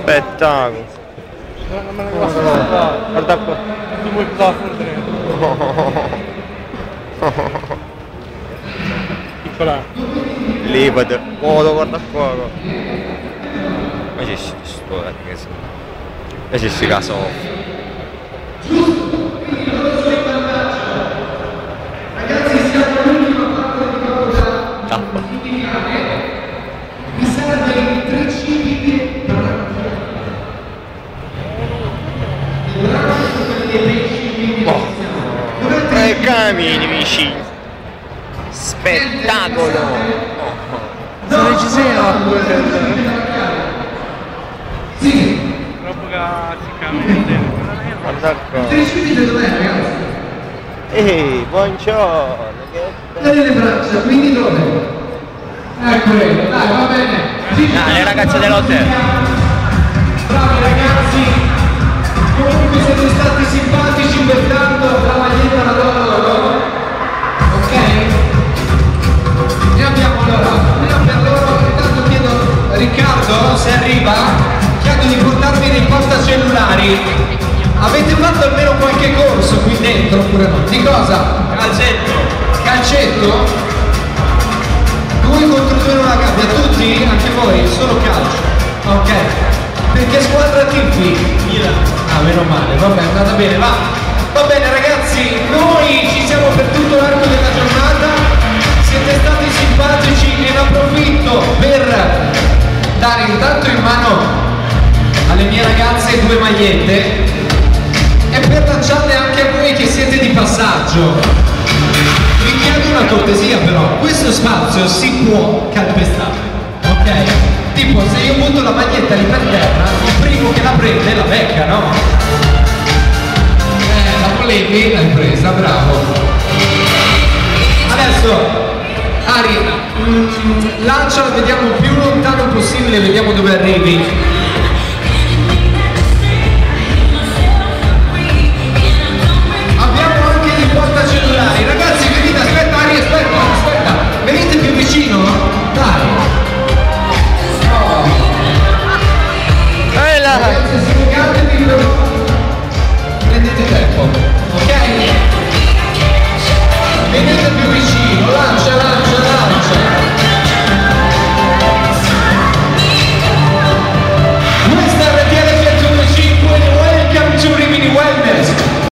spettacolo. Non me la posso fare. Guarda qua. Ti vuoi plafond dentro. Piccola. Lì vado. Oh, guarda qua. Ma c'è sto ragazzi. E c'è sti caso. Ragazzi, siamo all'ultima parte di cosa Tappa. vi serve 3 cibi E cammini vicini. Spettacolo. Sono regiseno a Sì, troppo cazzicamente. Guarda qua. 3 cibi da dov'è, ragazzi? Ehi, buongiorno. Nelle braccia, quindi dove? Eccole, dai, va bene. Le ragazze dell'hotel. Bravi ragazzi, comunque siete stati simpatici pertanto la maglietta la do loro, ok? Ne abbiamo per loro, intanto chiedo a Riccardo se arriva, chiedo di portarmi dei portacellulari. Avete fatto almeno qualche corso qui dentro oppure no? Di cosa? Calcetto. Calcetto? 2 contro 2 in una gabbia, tutti? Anche voi? Solo calcio? Ok. Perché squadra tifi? Ah, meno male, vabbè, è andata bene, va. Va bene ragazzi, noi ci siamo per tutto l'arco della giornata, siete stati simpatici e ne approfitto per dare intanto in mano alle mie ragazze 2 magliette e per lanciarle anche a voi che siete di passaggio. Vi chiedo una cortesia però, questo spazio si può calpestare, ok? Tipo se io butto la maglietta lì per terra, il primo che la prende la becca, no? La volevi, l'hai presa, bravo. Adesso, Ari, lanciala, vediamo più lontano possibile, vediamo dove arrivi.